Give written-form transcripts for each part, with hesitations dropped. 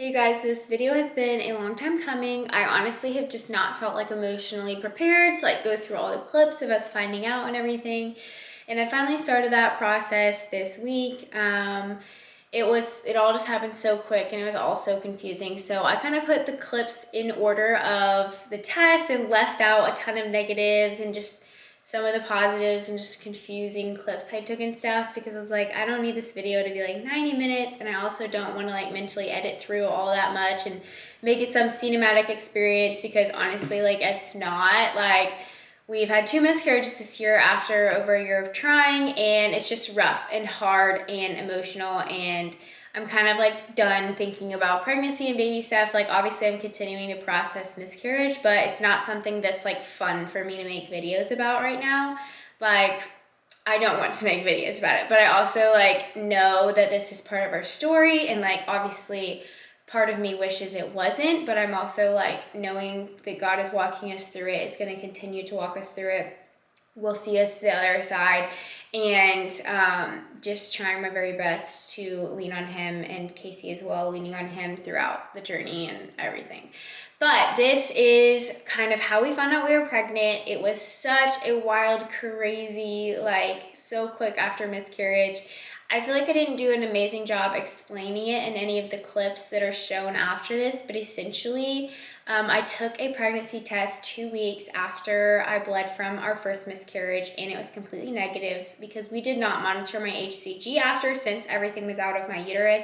Hey guys, this video has been a long time coming. I honestly have just not felt like emotionally prepared to go through all the clips of us finding out and everything. And I finally started that process this week. It all just happened so quick and it was all so confusing. So I kind of put the clips in order of the test and left out a ton of negatives and just some of the positives and just confusing clips I took and stuff, because I was like, I don't need this video to be 90 minutes, and I also don't want to mentally edit through all that much and make it some cinematic experience, because honestly it's not. We've had 2 miscarriages this year after over a year of trying, and it's just rough and hard and emotional, and I'm kind of done thinking about pregnancy and baby stuff. Obviously I'm continuing to process miscarriage, but it's not something that's fun for me to make videos about right now. I don't want to make videos about it, but I also know that this is part of our story, and obviously part of me wishes it wasn't, but I'm also knowing that God is walking us through it. It's going to continue to walk us through it. We'll see us to the other side, and just trying my very best to lean on him, and Casey as well, leaning on him throughout the journey and everything. But this is kind of how we found out we were pregnant. It was such a wild, crazy, so quick after miscarriage. I feel like I didn't do an amazing job explaining it in any of the clips that are shown after this, but essentially I took a pregnancy test 2 weeks after I bled from our first miscarriage, and it was completely negative because we did not monitor my HCG after, since everything was out of my uterus.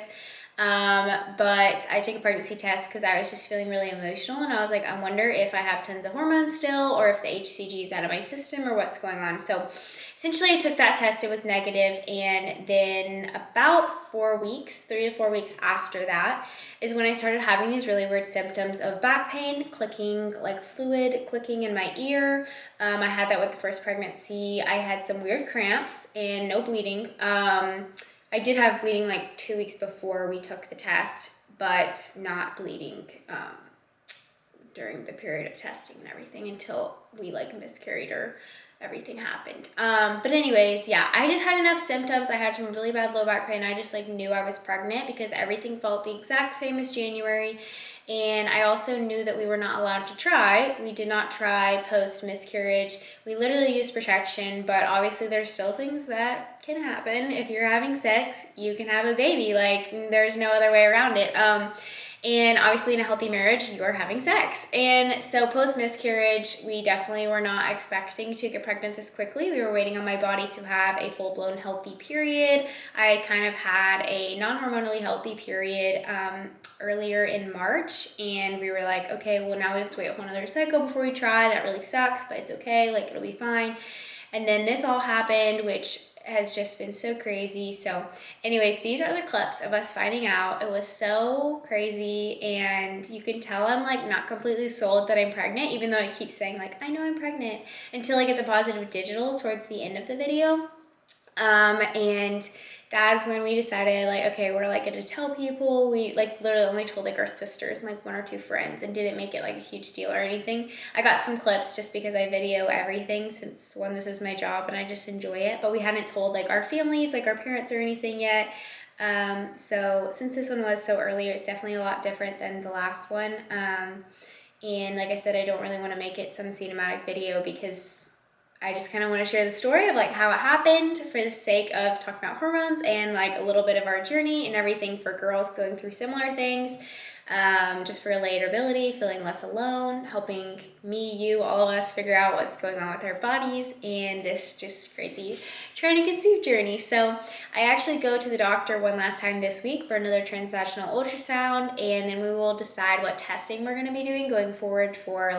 But I took a pregnancy test because I was just feeling really emotional, and I was like, I wonder if I have tons of hormones still, or if the HCG is out of my system, or what's going on. So essentially I took that test, it was negative, and then about 4 weeks, 3 to 4 weeks after that is when I started having these really weird symptoms of back pain, clicking, fluid clicking in my ear. I had that with the first pregnancy. I had some weird cramps and no bleeding. I did have bleeding 2 weeks before we took the test, but not bleeding during the period of testing and everything until we miscarried or everything happened. But anyways, yeah, I just had enough symptoms. I had some really bad low back pain. I just knew I was pregnant because everything felt the exact same as January. And I also knew that we were not allowed to try. We did not try post miscarriage. We literally used protection, but obviously there's still things that can happen. If you're having sex, you can have a baby. There's no other way around it. And obviously in a healthy marriage, you are having sex. And so post miscarriage, we definitely were not expecting to get pregnant this quickly. We were waiting on my body to have a full-blown healthy period. I kind of had a non-hormonally healthy period earlier in March, and we were like, okay, well now we have to wait a whole another cycle before we try. That really sucks, but it's okay, it'll be fine. And then this all happened, which has just been so crazy. So anyways, these are the clips of us finding out. It was so crazy, and you can tell I'm not completely sold that I'm pregnant, even though I keep saying I know I'm pregnant, until I get the positive digital towards the end of the video. And that's when we decided okay, we're gonna tell people. We literally only told our sisters and 1 or 2 friends, and didn't make it a huge deal or anything. I got some clips just because I video everything, since this is my job and I just enjoy it, but we hadn't told our families, our parents or anything yet. So since this one was so early, it's definitely a lot different than the last one. And like I said, I don't really want to make it some cinematic video because I just kind of want to share the story of how it happened, for the sake of talking about hormones and a little bit of our journey and everything for girls going through similar things. Just for relatability, feeling less alone, helping me, you, all of us figure out what's going on with our bodies and this just crazy trying to conceive journey. So I actually go to the doctor one last time this week for another transvaginal ultrasound, and then we will decide what testing we're going to be doing going forward for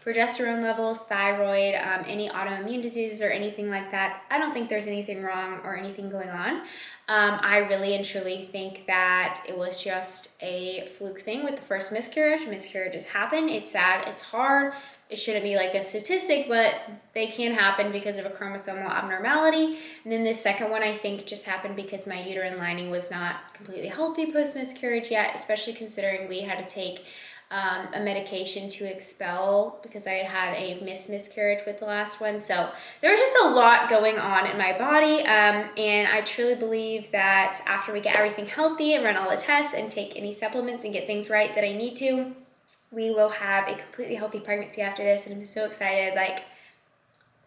progesterone levels, thyroid, any autoimmune diseases or anything like that. I don't think there's anything wrong or anything going on. I really and truly think that it was just a fluke thing with the first miscarriage. Miscarriages happen. It's sad. It's hard. It shouldn't be a statistic, but they can happen because of a chromosomal abnormality. And then this second one, I think, just happened because my uterine lining was not completely healthy post miscarriage yet, especially considering we had to take a medication to expel because I had a miscarriage with the last one. So there was just a lot going on in my body, and I truly believe that after we get everything healthy and run all the tests and take any supplements and get things right that I need to, we will have a completely healthy pregnancy after this. And I'm so excited, like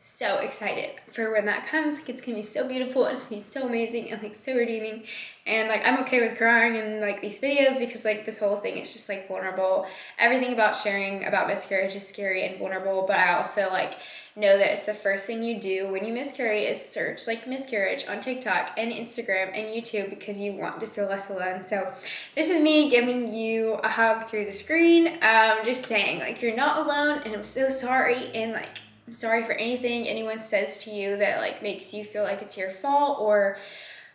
so excited for when that comes. Like, it's gonna be so beautiful, it's gonna be so amazing and like so redeeming. And like I'm okay with crying in like these videos because like this whole thing is just like vulnerable. Everything about sharing about miscarriage is scary and vulnerable, but I also like know that it's the first thing you do when you miscarry is search like miscarriage on TikTok and Instagram and YouTube because you want to feel less alone. So this is me giving you a hug through the screen, just saying like you're not alone, and I'm so sorry, and like I'm sorry for anything anyone says to you that like makes you feel like it's your fault, or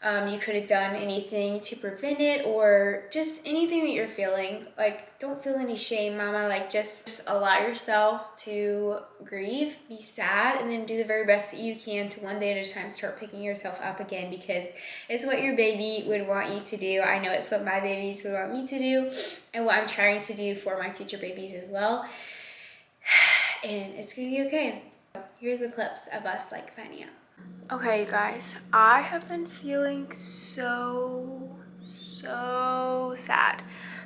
you could have done anything to prevent it, or just anything that you're feeling. Like, don't feel any shame, mama. Like, just allow yourself to grieve, be sad, and then do the very best that you can to one day at a time start picking yourself up again, because it's what your baby would want you to do. I know it's what my babies would want me to do, and what I'm trying to do for my future babies as well. And it's gonna be okay. Here's the clips of us like finding out. Okay, guys, I have been feeling so sad.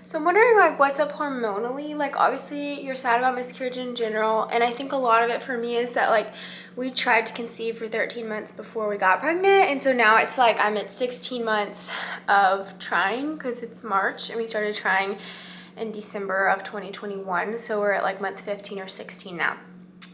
So I'm wondering like what's up hormonally. Like, obviously you're sad about miscarriage in general, and I think a lot of it for me is that like we tried to conceive for 13 months before we got pregnant, and so now it's like I'm at 16 months of trying because it's March and we started trying in December of 2021, so we're at like month 15 or 16 now.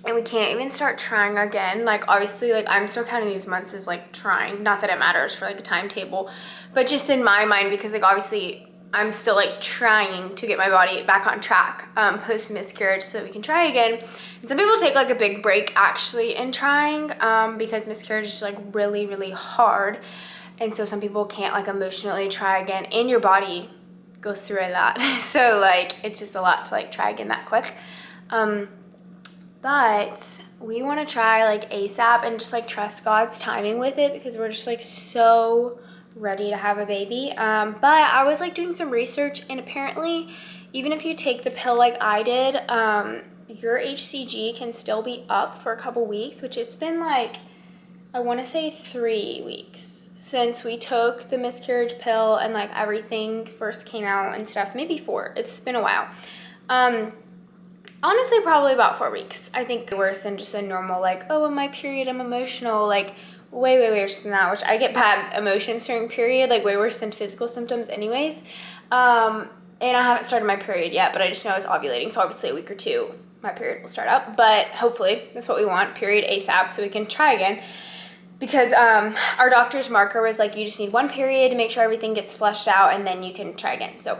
And we can't even start trying again. Like, obviously, like I'm still counting these months as like trying. Not that it matters for like a timetable, but just in my mind, because like obviously I'm still like trying to get my body back on track post miscarriage so that we can try again. And some people take like a big break actually in trying because miscarriage is like really hard. And so some people can't like emotionally try again, and your body goes through a lot. So like it's just a lot to like try again that quick. But we want to try like ASAP and just like trust God's timing with it, because we're just like so ready to have a baby. But I was like doing some research, and apparently even if you take the pill like I did, your HCG can still be up for a couple weeks, which it's been like, I want to say 3 weeks since we took the miscarriage pill and like everything first came out and stuff. Maybe 4. It's been a while. Honestly, probably about 4 weeks. I think worse than just a normal like, oh, on my period I'm emotional. Like way worse than that, which I get bad emotions during period, like way worse than physical symptoms anyways. And I haven't started my period yet, but I just know I was ovulating, so obviously a week or 2 my period will start up. But hopefully that's what we want, period ASAP, so we can try again. Because our doctor's marker was like, you just need 1 period to make sure everything gets flushed out, and then you can try again. So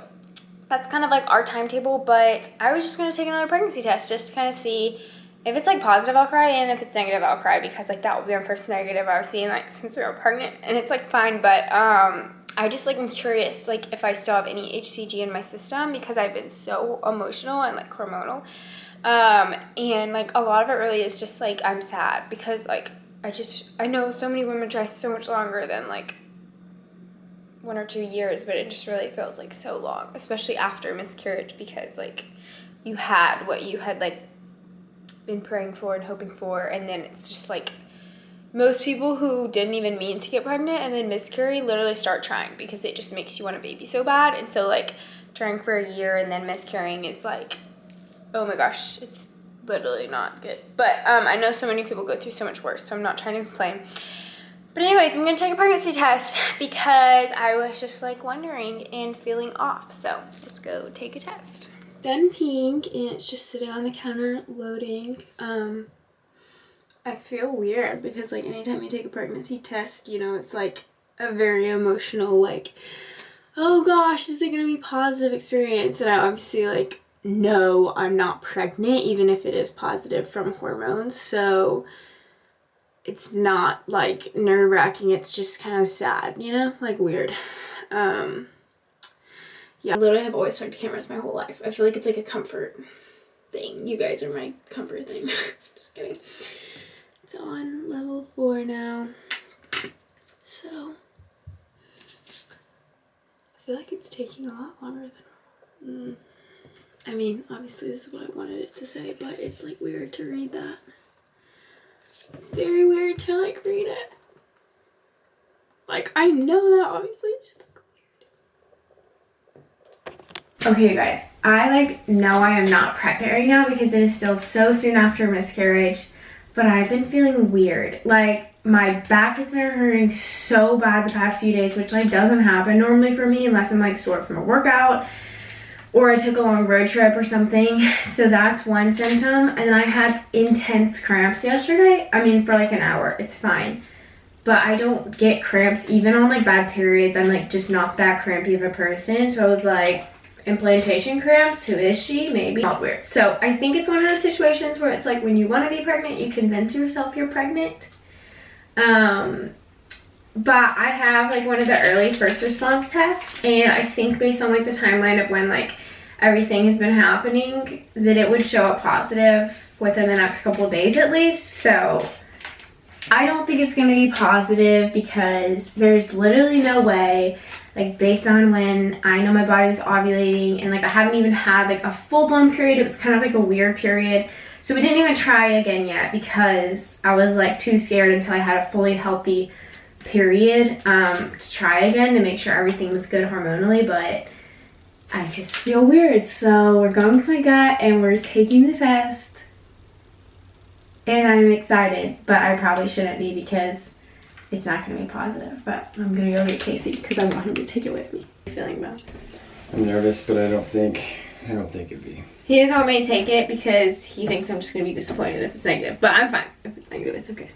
that's kind of like our timetable. But I was just going to take another pregnancy test just to kind of see if it's like positive, I'll cry, and if it's negative, I'll cry, because like that will be our first negative I've seen like since we were pregnant, and it's like fine. But I just like I'm curious like if I still have any HCG in my system, because I've been so emotional and like hormonal, and like a lot of it really is just like I'm sad because like I know so many women try so much longer than like 1 or 2 years, but it just really feels like so long, especially after miscarriage, because like you had what you had like been praying for and hoping for, and then it's just like most people who didn't even mean to get pregnant and then miscarry literally start trying because it just makes you want a baby so bad. And so like trying for a year and then miscarrying is like, oh my gosh, it's literally not good. But I know so many people go through so much worse, so I'm not trying to complain. But anyways, I'm gonna take a pregnancy test because I was just like wondering and feeling off. So let's go take a test. Done peeing, and it's just sitting on the counter loading. I feel weird because like anytime you take a pregnancy test, you know, it's like a very emotional like, oh gosh, is it gonna be positive experience? And I obviously like know I'm not pregnant, even if it is positive from hormones. So it's not like nerve-wracking, it's just kind of sad, you know, like weird. Yeah, I literally have always talked to cameras my whole life. I feel like it's like a comfort thing. You guys are my comfort thing. Just kidding. It's on level 4 now. So I feel like it's taking a lot longer than normal. I mean, obviously this is what I wanted it to say, but it's like weird to read that. It's very weird to like read it. Like, I know that obviously it's just like, okay, you guys, I like know I am not pregnant right now because it is still so soon after miscarriage, but I've been feeling weird. Like, my back has been hurting so bad the past few days, which like doesn't happen normally for me unless I'm like sore from a workout or I took a long road trip or something. So that's one symptom. And then I had intense cramps yesterday. I mean, for like an hour, it's fine. But I don't get cramps even on like bad periods. I'm like just not that crampy of a person. So I was like, implantation cramps, who is she? Maybe. Not weird. So I think it's one of those situations where it's like when you want to be pregnant, you convince yourself you're pregnant. But I have like one of the early first response tests, and I think based on like the timeline of when like everything has been happening, that it would show up positive within the next couple of days at least. So I don't think it's going to be positive because there's literally no way, like based on when I know my body was ovulating, and like I haven't even had like a full-blown period. It was kind of like a weird period. So we didn't even try again yet because I was like too scared until I had a fully healthy period to try again to make sure everything was good hormonally. But I just feel weird. So we're going with my gut and we're taking the test. And I'm excited, but I probably shouldn't be because it's not going to be positive. But I'm going to go get Casey because I want him to take it with me. How are you feeling about it? I'm nervous, but I don't think it'd be. He doesn't want me to take it because he thinks I'm just going to be disappointed if it's negative. But I'm fine. If it's negative, it's okay.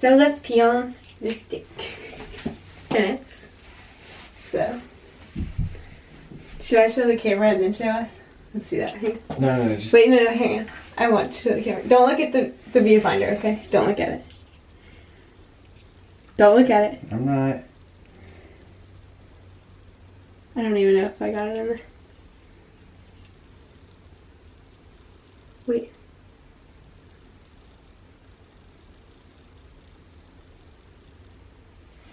So let's pee on this stick. Minutes. So. Should I show the camera and then show us? Let's do that. Hang on. No, just... Wait, no, hang on. I want to show the camera. Don't look at the viewfinder, okay? Don't look at it. Don't look at it. I'm not. I don't even know if I got it in there. Wait.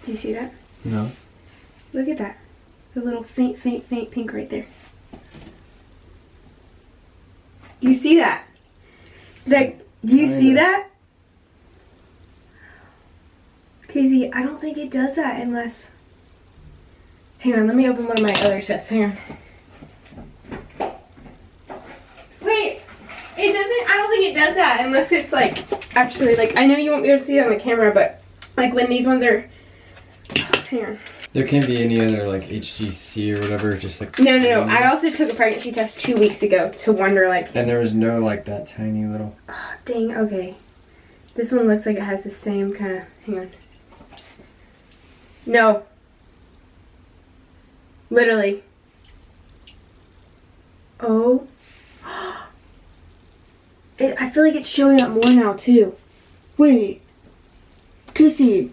Do you see that? No. Look at that. The little faint pink right there. Do you see that? Like, do you see that? Casey, I don't think it does that unless... Hang on, let me open one of my other tests. Hang on. Wait, it doesn't, I don't think it does that unless it's like, actually, like, I know you won't be able to see it on the camera, but like when these ones are, hang on. There can't be any other like HGC or whatever, just like... No. I also took a pregnancy test 2 weeks ago to wonder like... And there was no like that tiny little... Oh, dang, okay. This one looks like it has the same kind of, hang on. No. Literally. Oh. I feel like it's showing up more now too. Wait. Kissy.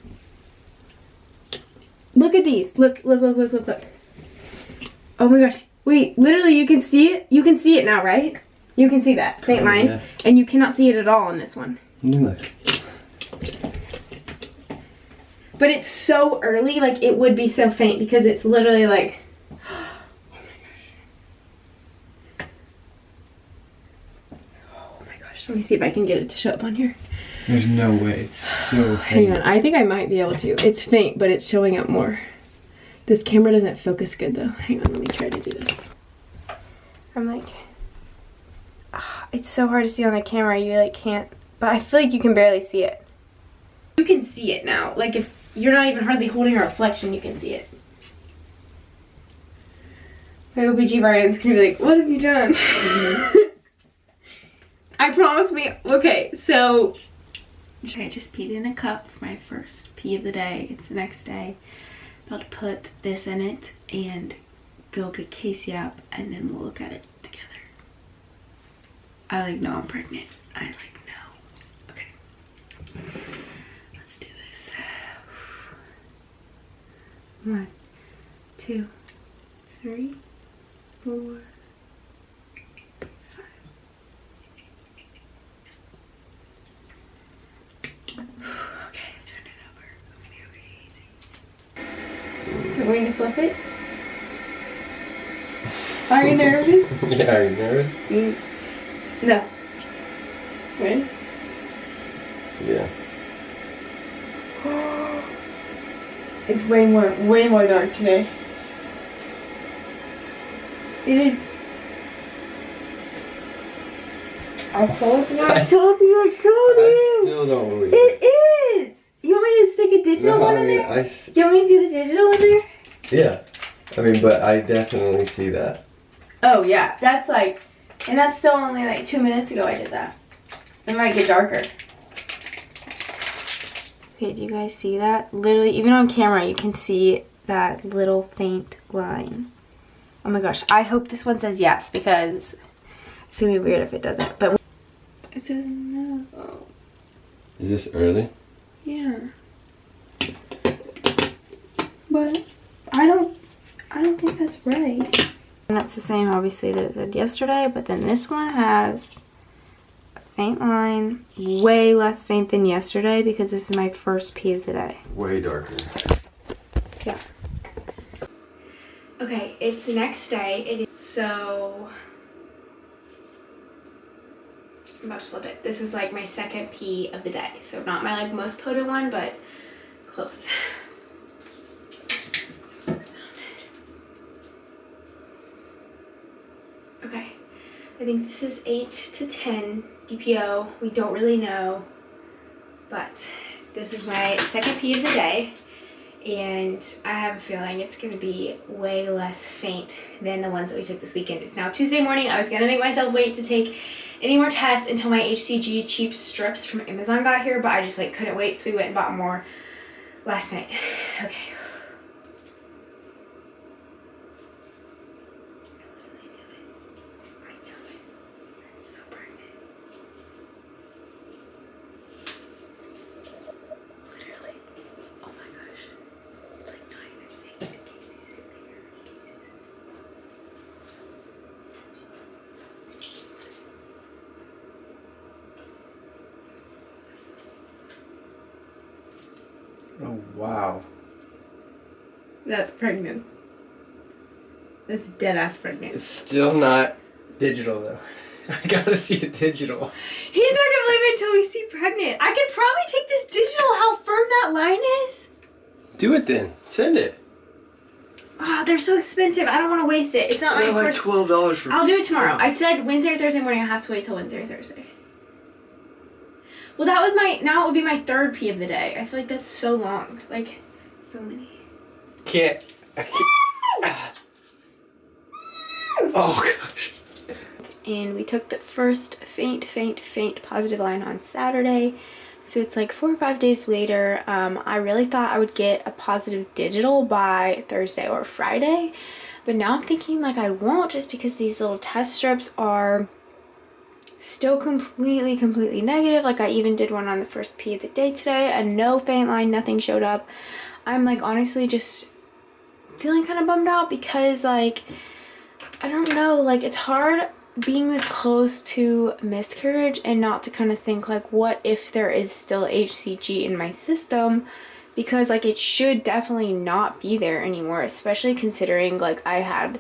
Look at these. Look. Oh my gosh. Wait, literally you can see it? You can see it now, right? You can see that faint line. Yeah. And you cannot see it at all on this one. Look. But it's so early, like it would be so faint because it's literally like... Oh my gosh. Let me see if I can get it to show up on here. There's no way, it's so faint. Hang on, I think I might be able to. It's faint, but it's showing up more. This camera doesn't focus good though. Hang on, let me try to do this. I'm like, it's so hard to see on the camera, you like can't, but I feel like you can barely see it. You can see it now. Like if you're not even hardly holding a reflection, you can see it. My OBGYN's gonna be like, what have you done? I promise me, okay, so I just peed in a cup for my first pee of the day. It's the next day. About to put this in it and go get Casey up and then we'll look at it together. I like know I'm pregnant. I like know. Okay. Let's do this. 1, 2, 3, 4. Going to flip it? Are you nervous? Yeah, are you nervous? No. Ready? Yeah. It's way more dark today. It is. I told you. I told you. I still don't believe it. It is. You want me to stick a digital one in there? You want me to do the digital in there? Yeah. I mean, but I definitely see that. Oh yeah, that's like, and that's still only like 2 minutes ago I did that. It might get darker. Okay, do you guys see that? Literally, even on camera, you can see that little faint line. Oh my gosh, I hope this one says yes, because it's gonna be weird if it doesn't. But it doesn't know. Oh. Is this early? Yeah. But I don't think that's right. And that's the same, obviously, that it said yesterday, but then this one has a faint line, way less faint than yesterday, because this is my first pee of the day. Way darker. Yeah. Okay, it's the next day. It is so... I'm about to flip it. This was like my second pee of the day, so not my like most potent one, but close. Okay, I think this is 8 to 10 DPO. We don't really know, but this is my second pee of the day, and I have a feeling it's gonna be way less faint than the ones that we took this weekend. It's now Tuesday morning. I was gonna make myself wait to take any more tests until my HCG cheap strips from Amazon got here, but I just like couldn't wait, so we went and bought more last night. Okay. Oh, wow. That's pregnant. That's dead ass pregnant. It's still not digital though. I gotta see it digital. He's not gonna believe it until we see pregnant. I could probably take this digital, how firm that line is. Do it then. Send it. Oh, they're so expensive. I don't want to waste it. It's not They're my like first... $12 for. I'll do it tomorrow. I said Wednesday or Thursday morning. I have to wait till Wednesday or Thursday. Well, that was my... Now it would be my third pee of the day. I feel like that's so long. Like, so many. I can't. Oh gosh. And we took the first faint positive line on Saturday. So it's like 4 or 5 days later. I really thought I would get a positive digital by Thursday or Friday. But now I'm thinking like I won't, just because these little test strips are still completely negative. Like I even did one on the first pee of the day today, and no faint line, nothing showed up. I'm like honestly just feeling kind of bummed out, because like, I don't know, like it's hard being this close to miscarriage and not to kind of think like, what if there is still HCG in my system, because like it should definitely not be there anymore, especially considering like I had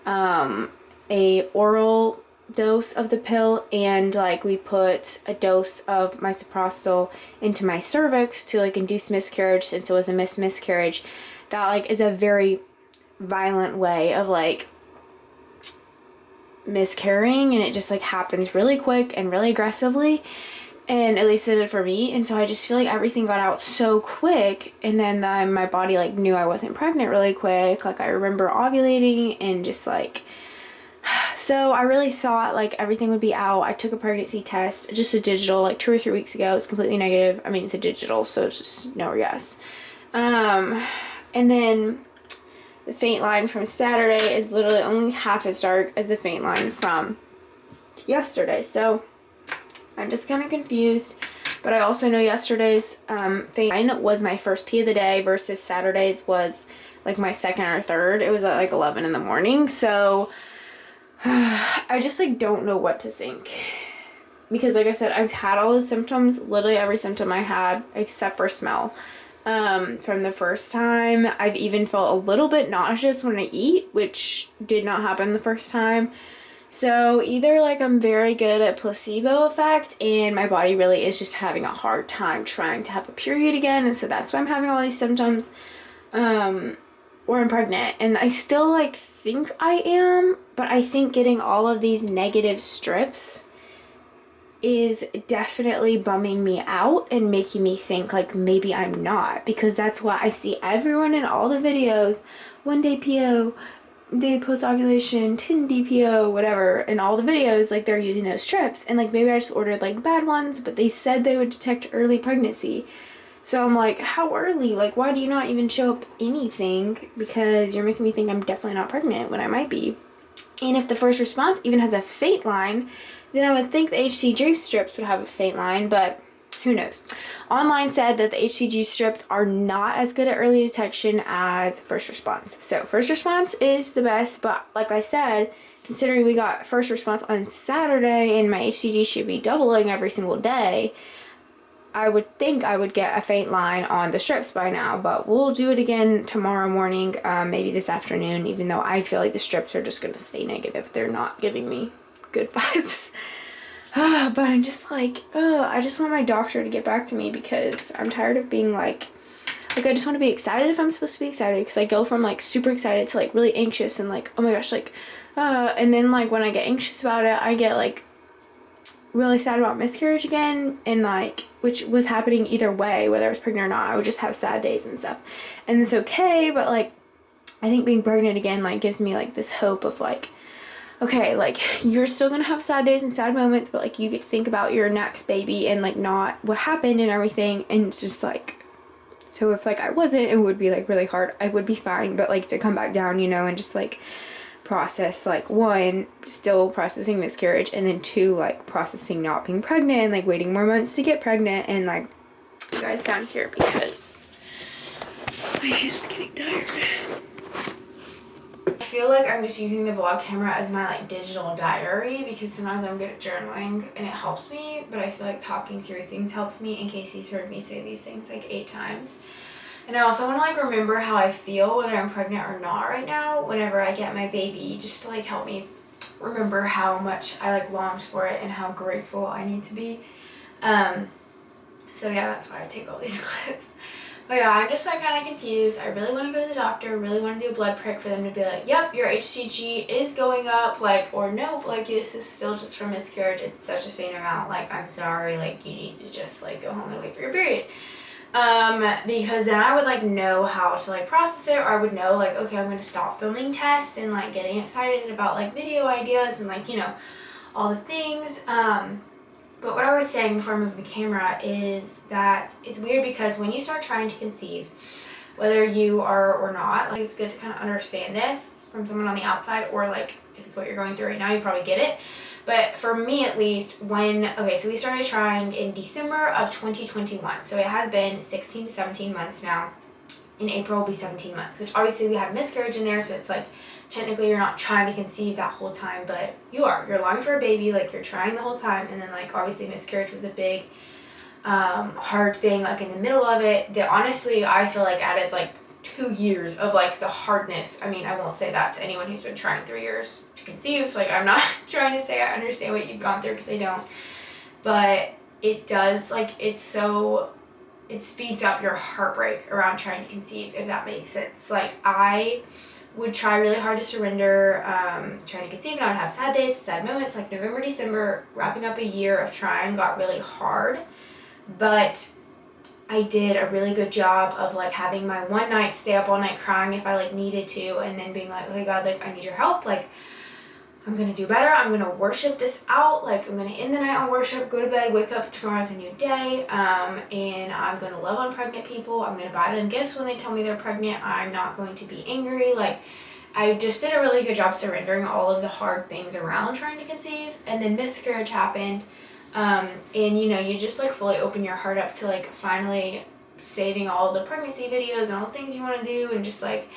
a oral dose of the pill, and like we put a dose of misoprostol into my cervix to like induce miscarriage, since it was a miscarriage. That like is a very violent way of like miscarrying, and it just like happens really quick and really aggressively, and at least it did for me. And so I just feel like everything got out so quick, and then my body like knew I wasn't pregnant really quick. Like I remember ovulating and just like, so I really thought like everything would be out. I took a pregnancy test, just a digital, like 2 or 3 weeks ago. It's completely negative. I mean, it's a digital, so it's just no or yes. And then the faint line from Saturday is literally only half as dark as the faint line from yesterday. So I'm just kind of confused. But I also know yesterday's faint line was my first pee of the day versus Saturday's was like my second or third. It was at like 11 in the morning. So I just like don't know what to think. Because like I said, I've had all the symptoms, literally every symptom I had except for smell. from the first time. I've even felt a little bit nauseous when I eat, which did not happen the first time. So either like I'm very good at placebo effect and my body really is just having a hard time trying to have a period again, and so that's why I'm having all these symptoms, or I'm pregnant. And I still like think I am, but I think getting all of these negative strips is definitely bumming me out and making me think like maybe I'm not, because that's what I see everyone in all the videos, 1-day PO, day post ovulation, 10 DPO, whatever, in all the videos, like they're using those strips, and like maybe I just ordered like bad ones, but they said they would detect early pregnancy. So I'm like, how early? Like, why do you not even show up anything? Because you're making me think I'm definitely not pregnant when I might be. And if the first response even has a faint line, then I would think the HCG strips would have a faint line, but who knows? Online said that the HCG strips are not as good at early detection as first response. So first response is the best, but like I said, considering we got first response on Saturday and my HCG should be doubling every single day, I would think I would get a faint line on the strips by now, but we'll do it again tomorrow morning, maybe this afternoon, even though I feel like the strips are just going to stay negative. They're not giving me good vibes. But I'm just like, I just want my doctor to get back to me, because I'm tired of being like I just want to be excited if I'm supposed to be excited, because I go from like super excited to like really anxious and like, oh my gosh, like, and then like when I get anxious about it, I get like really sad about miscarriage again, and like, which was happening either way, whether I was pregnant or not. I would just have sad days and stuff, and it's okay, but like I think being pregnant again like gives me like this hope of like, okay, like you're still gonna have sad days and sad moments, but like you get to think about your next baby and like not what happened and everything. And it's just like, so if like I wasn't, it would be like really hard. I would be fine, but like to come back down, you know, and just like process, like, one, still processing miscarriage, and then two, like processing not being pregnant and like waiting more months to get pregnant. And like, you guys down here because my hand's getting tired. I feel like I'm just using the vlog camera as my like digital diary, because sometimes I'm good at journaling and it helps me, but I feel like talking through things helps me, in case he's heard me say these things like 8 times. And I also want to like remember how I feel whether I'm pregnant or not right now whenever I get my baby, just to like help me remember how much I like longed for it and how grateful I need to be. So yeah, that's why I take all these clips. But yeah, I'm just like kind of confused. I really want to go to the doctor, really want to do a blood prick for them to be like, yep, your HCG is going up, like, or nope, like this is still just for miscarriage. It's such a faint amount. Like, I'm sorry, like you need to just like go home and wait for your period. Because then I would like know how to like process it, or I would know like, okay, I'm going to stop filming tests and like getting excited about like video ideas and like, you know, all the things. But what I was saying before I moved the camera is that it's weird, because when you start trying to conceive, whether you are or not, like it's good to kind of understand this from someone on the outside, or like if it's what you're going through right now, you probably get it. But for me at least, so we started trying in December of 2021. So it has been 16 to 17 months now. In April will be 17 months, which obviously we have miscarriage in there. So it's like, technically you're not trying to conceive that whole time, but you're longing for a baby, like you're trying the whole time. And then like, obviously miscarriage was a big, hard thing, like in the middle of it, that honestly, I feel like added like 2 years of like the hardness. I mean, I won't say that to anyone who's been trying 3 years to conceive. Like, I'm not trying to say I understand what you've gone through, because I don't. But it does, like, it speeds up your heartbreak around trying to conceive, if that makes sense. Like, I would try really hard to surrender, trying to conceive, and I would have sad days, sad moments. Like November, December, wrapping up a year of trying got really hard. But I did a really good job of like having my one night stay up all night crying if I like needed to, and then being like, okay, God, like I need your help, like I'm gonna do better, I'm gonna worship this out, like I'm gonna end the night on worship, go to bed, wake up, tomorrow's a new day, and I'm gonna love on pregnant people, I'm gonna buy them gifts when they tell me they're pregnant, I'm not going to be angry. Like, I just did a really good job surrendering all of the hard things around trying to conceive. And then miscarriage happened. And you know, you just like fully open your heart up to like finally saving all the pregnancy videos and all the things you want to do, and just like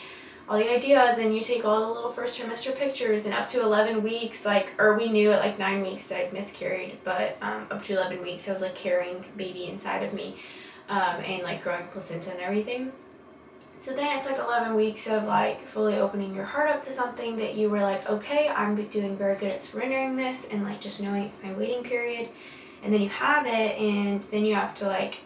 all the ideas, and you take all the little first trimester pictures, and up to 11 weeks, like, or we knew at like 9 weeks that I'd miscarried, but up to 11 weeks I was like carrying baby inside of me. and like growing placenta and everything. So then it's like 11 weeks of like fully opening your heart up to something that you were like, okay, I'm doing very good at surrendering this and like just knowing it's my waiting period. And then you have it, and then you have to like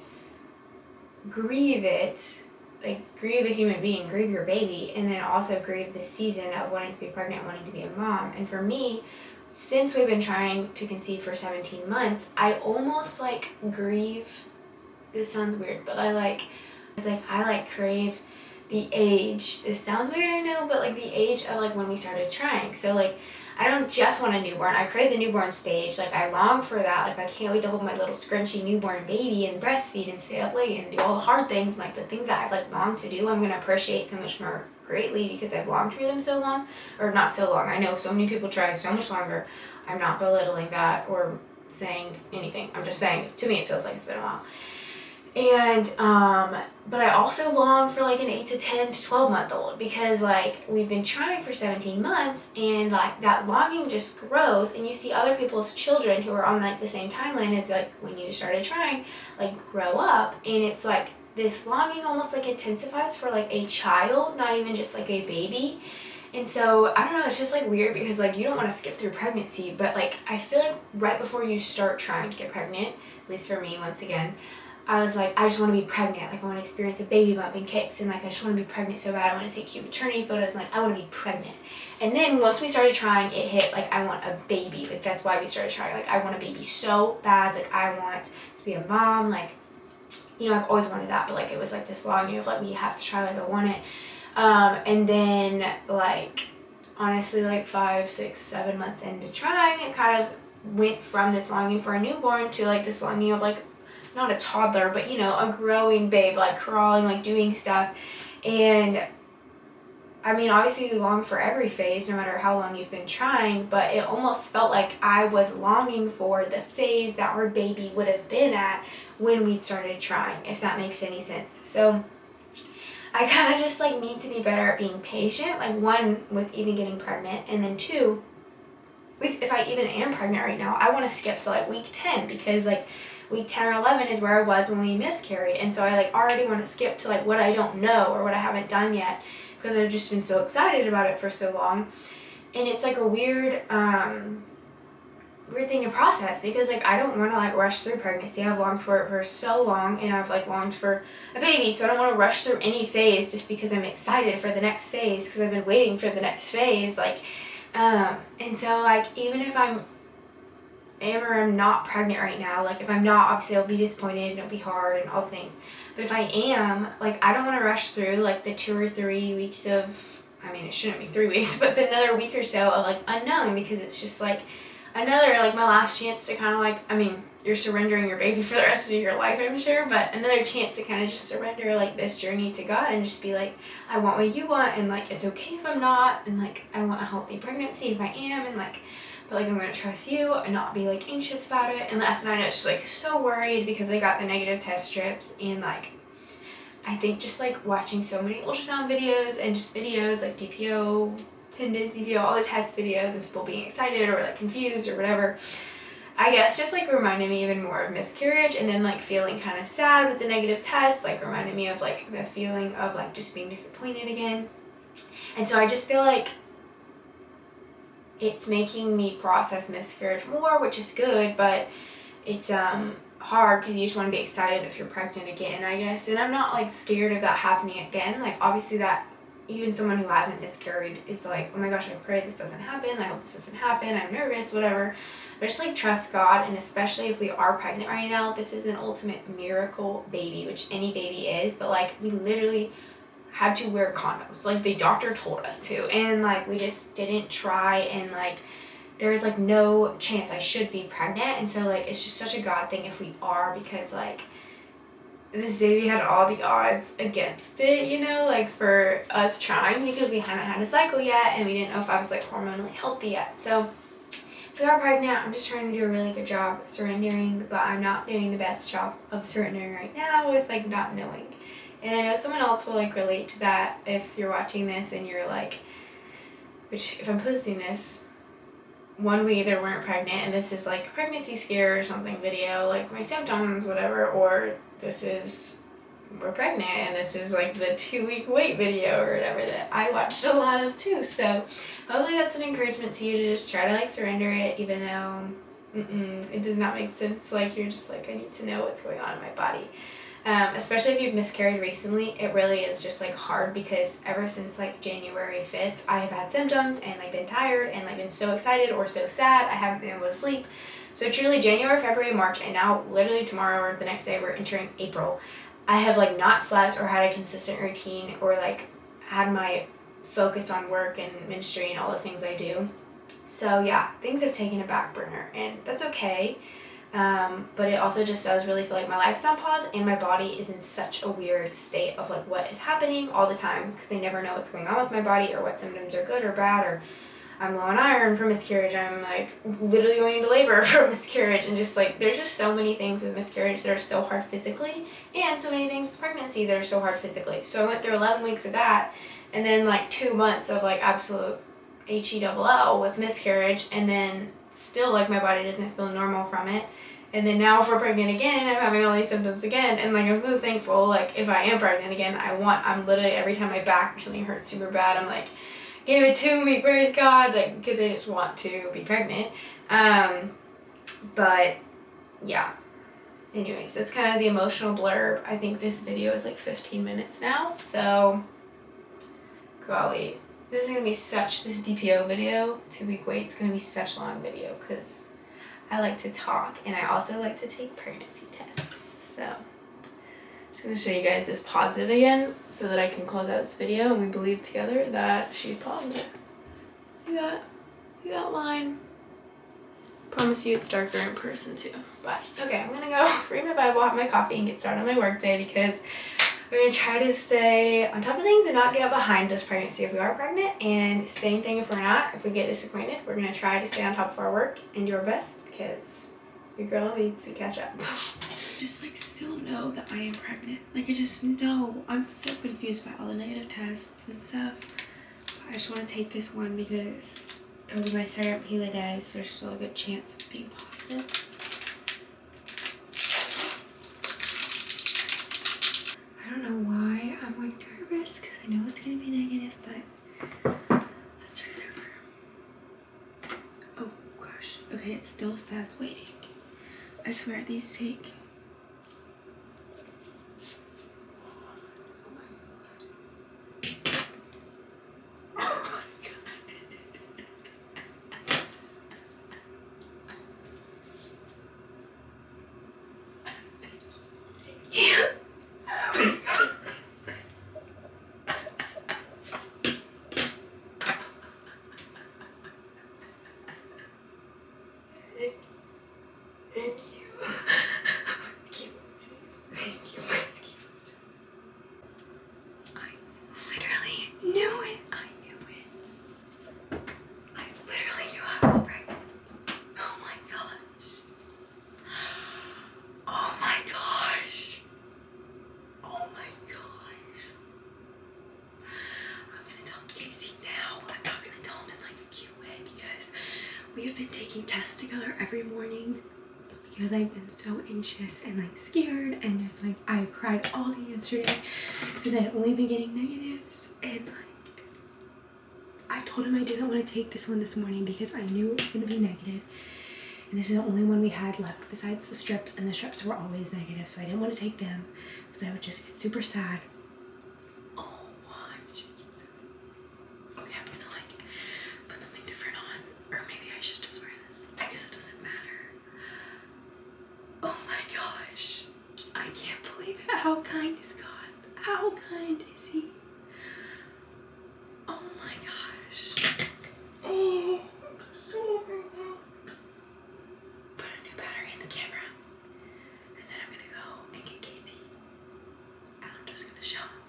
grieve it, like grieve a human being, grieve your baby, and then also grieve the season of wanting to be pregnant, wanting to be a mom. And for me, since we've been trying to conceive for 17 months, I almost like grieve, this sounds weird, but I like crave the age, this sounds weird, I know, but like the age of like when we started trying. So like I don't just want a newborn, I crave the newborn stage, like I long for that, like I can't wait to hold my little scrunchy newborn baby and breastfeed and stay up late and do all the hard things, like the things that I've like longed to do, I'm gonna appreciate so much more greatly because I've longed for them so long. Or not so long, I know so many people try so much longer. I'm not belittling that or saying anything, I'm just saying to me it feels like it's been a while. And but I also long for like an 8 to 10 to 12 month old, because like we've been trying for 17 months and like that longing just grows, and you see other people's children who are on like the same timeline as like when you started trying like grow up, and it's like this longing almost like intensifies for like a child, not even just like a baby. And so I don't know, it's just like weird because like you don't want to skip through pregnancy, but like I feel like right before you start trying to get pregnant, at least for me once again, I was like, I just want to be pregnant. Like I want to experience a baby bump and kicks, and like I just want to be pregnant so bad. I want to take cute maternity photos, and like I want to be pregnant. And then once we started trying, it hit like I want a baby. Like that's why we started trying. Like I want a baby so bad. Like I want to be a mom. Like, you know, I've always wanted that, but like it was like this longing of like we have to try. Like I want it. And then like honestly, like 5, 6, 7 months into trying, it kind of went from this longing for a newborn to like this longing of like not a toddler, but you know, a growing babe, like crawling, like doing stuff. And I mean, obviously you long for every phase, no matter how long you've been trying, but it almost felt like I was longing for the phase that our baby would have been at when we started trying, if that makes any sense. So I kind of just like need to be better at being patient, like one, with even getting pregnant, and then two, with if I even am pregnant right now, I want to skip to like week 10, because like week 10 or 11 is where I was when we miscarried, and so I like already want to skip to like what I don't know or what I haven't done yet, because I've just been so excited about it for so long. And it's like a weird thing to process, because like I don't want to like rush through pregnancy. I've longed for it for so long, and I've like longed for a baby, so I don't want to rush through any phase just because I'm excited for the next phase, because I've been waiting for the next phase, like and so like even if I'm not pregnant right now, like if I'm not, obviously I'll be disappointed and it'll be hard and all the things, but if I am, like I don't want to rush through like the 2 or 3 weeks of, I mean it shouldn't be 3 weeks, but another week or so of like unknown, because it's just like another like my last chance to kind of like, I mean you're surrendering your baby for the rest of your life, I'm sure, but another chance to kind of just surrender like this journey to God and just be like, I want what you want, and like it's okay if I'm not, and like I want a healthy pregnancy if I am, and like but like I'm gonna trust you and not be like anxious about it. And last night I was just like so worried because I got the negative test strips, and like I think just like watching so many ultrasound videos and just videos like DPO, 10 days DPO, all the test videos and people being excited or like confused or whatever, I guess just like reminded me even more of miscarriage. And then like feeling kind of sad with the negative tests like reminded me of like the feeling of like just being disappointed again. And so I just feel like it's making me process miscarriage more, which is good, but it's hard because you just want to be excited if you're pregnant again, I guess. And I'm not like scared of that happening again. Like obviously that even someone who hasn't miscarried is like, oh my gosh, I pray this doesn't happen, I hope this doesn't happen, I'm nervous, whatever. But just like trust God, and especially if we are pregnant right now, this is an ultimate miracle baby, which any baby is, but like we literally had to wear condoms, like the doctor told us to, and like we just didn't try, and like there's like no chance I should be pregnant. And so like it's just such a God thing if we are, because like this baby had all the odds against it, you know, like for us trying, because we hadn't had a cycle yet and we didn't know if I was like hormonally healthy yet. So if we are pregnant, I'm just trying to do a really good job surrendering, but I'm not doing the best job of surrendering right now with like not knowing. And I know someone else will like relate to that if you're watching this and you're like, which if I'm posting this, one, we either weren't pregnant and this is like pregnancy scare or something video, like my symptoms, whatever, or this is we're pregnant and this is like the 2-week wait video or whatever that I watched a lot of too. So hopefully that's an encouragement to you to just try to like surrender it, even though it does not make sense. Like you're just like, I need to know what's going on in my body. Especially if you've miscarried recently, it really is just like hard because ever since like January 5th, I have had symptoms and like been tired and like been so excited or so sad I haven't been able to sleep. So truly January, February, March, and now literally tomorrow or the next day we're entering April. I have like not slept or had a consistent routine or like had my focus on work and ministry and all the things I do. So yeah, things have taken a back burner and that's okay. But it also just does really feel like my life's on pause and my body is in such a weird state of like what is happening all the time because they never know what's going on with my body or what symptoms are good or bad, or I'm low on iron from miscarriage, I'm like literally going into labor from miscarriage, and just like there's just so many things with miscarriage that are so hard physically and so many things with pregnancy that are so hard physically. So I went through 11 weeks of that and then like 2 months of like absolute HELL with miscarriage, and then still like my body doesn't feel normal from it. And then now if we're pregnant again, I'm having all these symptoms again, and like I'm so thankful, like if I am pregnant again, I'm literally every time my back or something hurts super bad, I'm like, give it to me, praise God, like because I just want to be pregnant. But yeah, anyways, that's kind of the emotional blurb. I think this video is like 15 minutes now, so golly, this is gonna be this DPO video, 2-week wait, it's gonna be such a long video because I like to talk and I also like to take pregnancy tests. So I'm just gonna show you guys this positive again so that I can close out this video and we believe together that she's positive. Let's do that. Do that line. Promise you it's darker in person too. But okay, I'm gonna go read my Bible, have my coffee, and get started on my work day because we're gonna try to stay on top of things and not get behind this pregnancy if we are pregnant, and same thing if we're not. If we get disappointed, we're gonna try to stay on top of our work and do our best because your girl needs to catch up. Just like still know that I am pregnant. Like I just know. I'm so confused by all the negative tests and stuff. I just want to take this one because it'll be my second Pila day, so there's still a good chance of being positive. I don't know why I'm like nervous because I know it's gonna be negative, but let's turn it over. Oh gosh. Okay, it still says waiting. I swear these take. We have been taking tests together every morning because I've been so anxious and like scared, and just like I cried all day yesterday because I had only been getting negatives, and like I told him I didn't want to take this one this morning because I knew it was going to be negative, and this is the only one we had left besides the strips, and the strips were always negative, so I didn't want to take them because I would just get super sad. How kind is God? How kind is He? Oh my gosh. Oh, so overwhelmed. Put a new battery in the camera. And then I'm gonna go and get Casey. And I'm just gonna show him.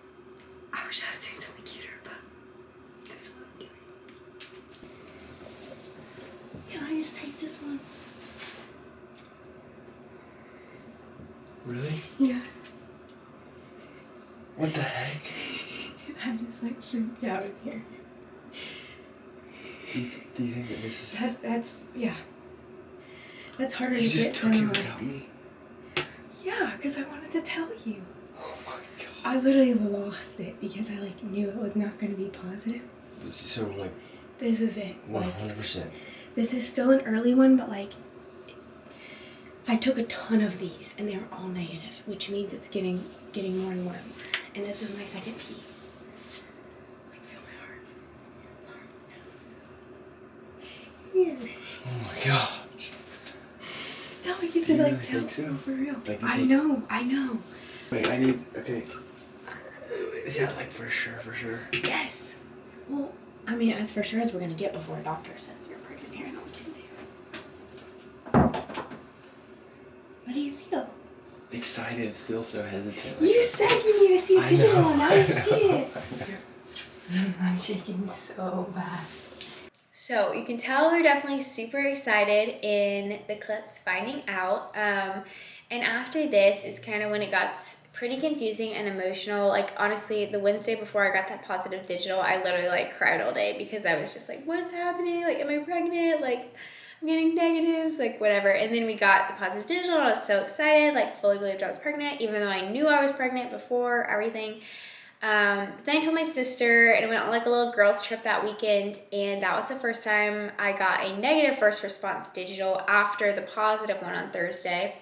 I wish I was doing something cuter, but this is what I'm doing. Can I just take this one? Really? Yeah. What the heck? I'm just like freaked out in here. Do you think that this is... That's yeah. That's harder You to just get took than it like, without me? yeah, because I wanted to tell you. Oh my god. I literally lost it because I like knew it was not going to be positive. So like This is it. 100%. This is still an early one, but like I took a ton of these and they were all negative, which means it's getting more and more and more. And this was my second pee. Like feel my heart. It's hard. Here. Oh my god. Now we get Do to you like really tell think so? for real. Like, you I think- know. Wait, I need... Okay. Is that like for sure? Yes. Well, I mean, as for sure as we're gonna get before a doctor says you're pregnant here and all we can do. What do you feel? Excited, still so hesitant. You said you need to see a I digital, know, and now I you see know. it. I'm shaking so bad. So you can tell we're definitely super excited in the clips finding out. And after this is kind of when it got pretty confusing and emotional. Like honestly, the Wednesday before I got that positive digital, I literally like cried all day because I was just like, what's happening? Like, am I pregnant? Like, I'm getting negatives, like whatever. And then we got the positive digital. I was so excited, like fully believed I was pregnant, even though I knew I was pregnant before everything. But then I told my sister, and I went on like a little girls trip that weekend, and that was the first time I got a negative first response digital after the positive one on Thursday.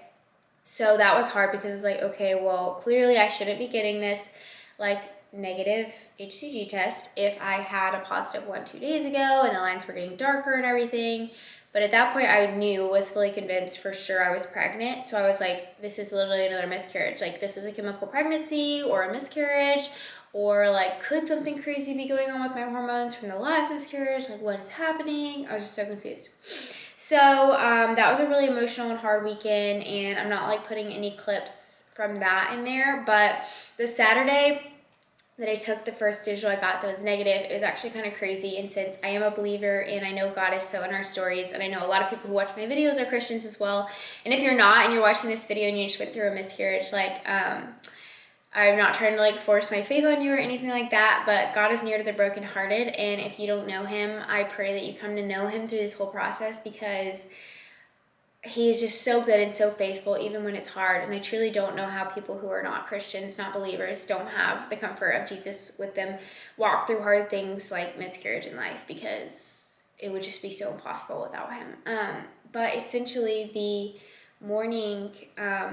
So that was hard because it's like, okay, well, clearly I shouldn't be getting this like negative HCG test if I had a positive one 2 days ago and the lines were getting darker and everything. But at that point I was fully convinced for sure I was pregnant. So I was like, this is literally another miscarriage. Like this is a chemical pregnancy or a miscarriage, or like, could something crazy be going on with my hormones from the last miscarriage? Like what is happening? I was just so confused. So that was a really emotional and hard weekend, and I'm not like putting any clips from that in there, but the Saturday that I took the first digital I got that was negative, it was actually kind of crazy. And since I am a believer and I know God is so in our stories, and I know a lot of people who watch my videos are Christians as well, and if you're not and you're watching this video and you just went through a miscarriage, like I'm not trying to like force my faith on you or anything like that, but God is near to the brokenhearted. And if you don't know him, I pray that you come to know him through this whole process, because he is just so good and so faithful even when it's hard. And I truly don't know how people who are not Christians, not believers, don't have the comfort of Jesus with them walk through hard things like miscarriage in life, because it would just be so impossible without him. But essentially the morning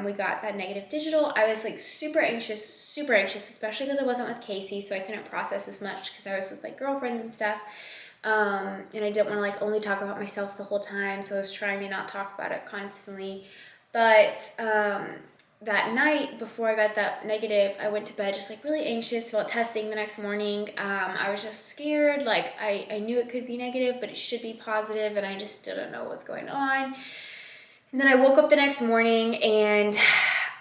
we got that negative digital, I was like super anxious, especially because I wasn't with Casey, so I couldn't process as much because I was with like girlfriends and stuff. And I didn't want to like only talk about myself the whole time, so I was trying to not talk about it constantly. But that night before I got that negative, I went to bed just like really anxious about testing the next morning. I was just scared, like I knew it could be negative, but it should be positive, and I just didn't know what was going on. And then I woke up the next morning and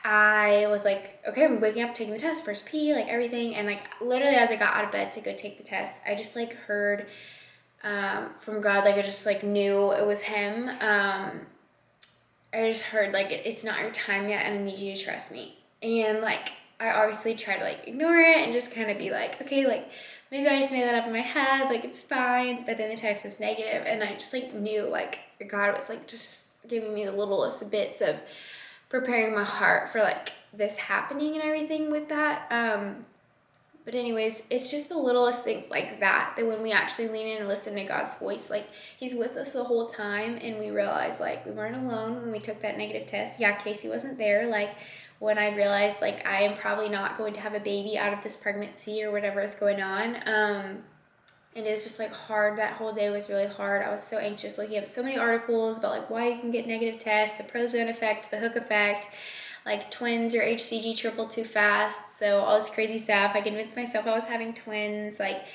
I was like, okay, I'm waking up, taking the test, first pee, like everything. And like literally as I got out of bed to go take the test, I just like heard from God, like I just like knew it was him. I just heard like, it's not your time yet and I need you to trust me. And like, I obviously tried to like ignore it and just kind of be like, okay, like maybe I just made that up in my head, like it's fine. But then the test was negative, and I just like knew like God was like just giving me the littlest bits of preparing my heart for like this happening and everything with that. But anyways, it's just the littlest things like that when we actually lean in and listen to God's voice, like he's with us the whole time, and we realize like we weren't alone when we took that negative test. Yeah, Casey wasn't there. Like when I realized like I am probably not going to have a baby out of this pregnancy or whatever is going on. And it was just like hard. That whole day was really hard. I was so anxious, looking up so many articles about like why you can get negative tests, the prozone effect, the hook effect, like twins or HCG triple too fast. So all this crazy stuff. I convinced myself I was having twins, like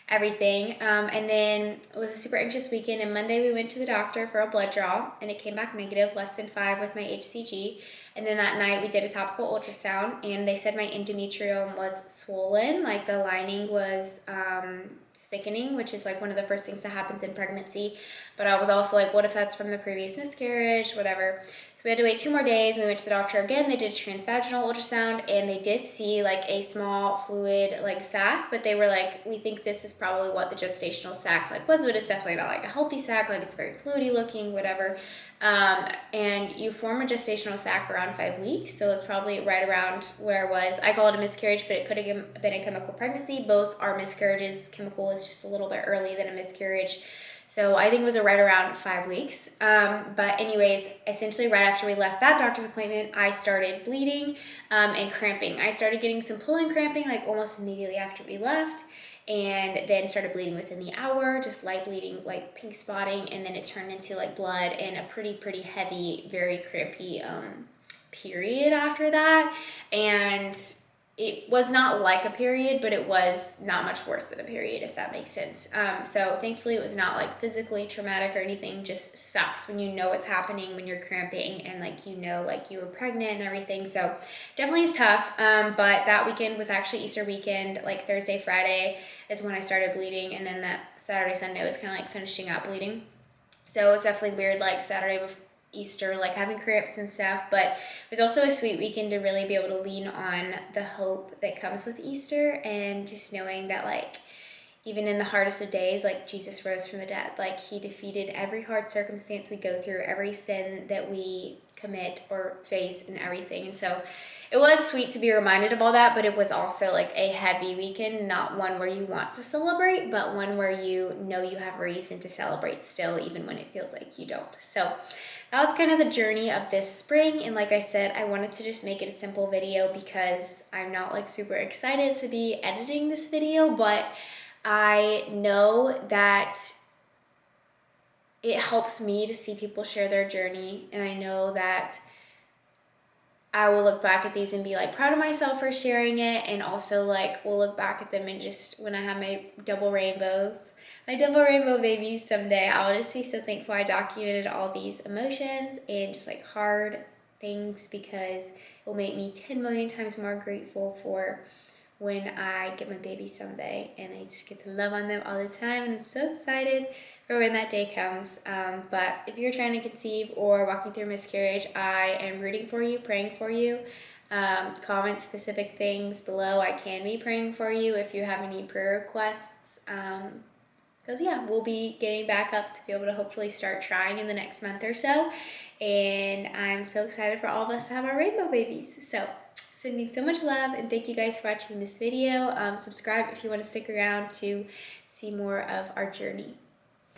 everything. And then it was a super anxious weekend, and Monday we went to the doctor for a blood draw, and it came back negative, less than 5 with my HCG. And then that night we did a topical ultrasound, and they said my endometrium was swollen, like the lining was thickening, which is like one of the first things that happens in pregnancy. But I was also like, what if that's from the previous miscarriage, whatever. So we had to wait 2 more days, and we went to the doctor again. They did a transvaginal ultrasound, and they did see like a small fluid like sac, but they were like, we think this is probably what the gestational sac like was, but it's definitely not like a healthy sac, like it's very fluidy looking, whatever. And you form a gestational sac around 5 weeks, so it's probably right around where I was. I call it a miscarriage, but it could have been a chemical pregnancy. Both are miscarriages. Chemical is just a little bit early than a miscarriage. So I think it was right around 5 weeks. But anyways, essentially right after we left that doctor's appointment, I started bleeding and cramping. I started getting some pulling cramping like almost immediately after we left, and then started bleeding within the hour, just light bleeding, like pink spotting, and then it turned into like blood and a pretty heavy, very crampy period after that. And it was not like a period, but it was not much worse than a period, if that makes sense. So thankfully it was not like physically traumatic or anything. Just sucks when you know what's happening when you're cramping and like you know like you were pregnant and everything. So definitely is tough. But that weekend was actually Easter weekend, like Thursday, Friday is when I started bleeding, and then that Saturday, Sunday was kind of like finishing up bleeding. So it was definitely weird, like Saturday before Easter, like having cramps and stuff, but it was also a sweet weekend to really be able to lean on the hope that comes with Easter, and just knowing that like even in the hardest of days, like Jesus rose from the dead, like he defeated every hard circumstance we go through, every sin that we commit or face and everything. And so it was sweet to be reminded of all that, but it was also like a heavy weekend, not one where you want to celebrate, but one where you know you have a reason to celebrate still, even when it feels like you don't. So that was kind of the journey of this spring. And like I said, I wanted to just make it a simple video because I'm not like super excited to be editing this video, but I know that it helps me to see people share their journey, and I know that I will look back at these and be like proud of myself for sharing it, and also like we'll look back at them and just when I have my double rainbow babies someday, I'll just be so thankful I documented all these emotions and just like hard things, because it will make me 10 million times more grateful for when I get my baby someday, and I just get to love on them all the time, and I'm so excited for when that day comes. But if you're trying to conceive or walking through miscarriage, I am rooting for you, praying for you. Comment specific things below. I can be praying for you if you have any prayer requests. Because yeah, we'll be getting back up to be able to hopefully start trying in the next month or so. And I'm so excited for all of us to have our rainbow babies. So sending so much love, and thank you guys for watching this video. Subscribe if you want to stick around to see more of our journey.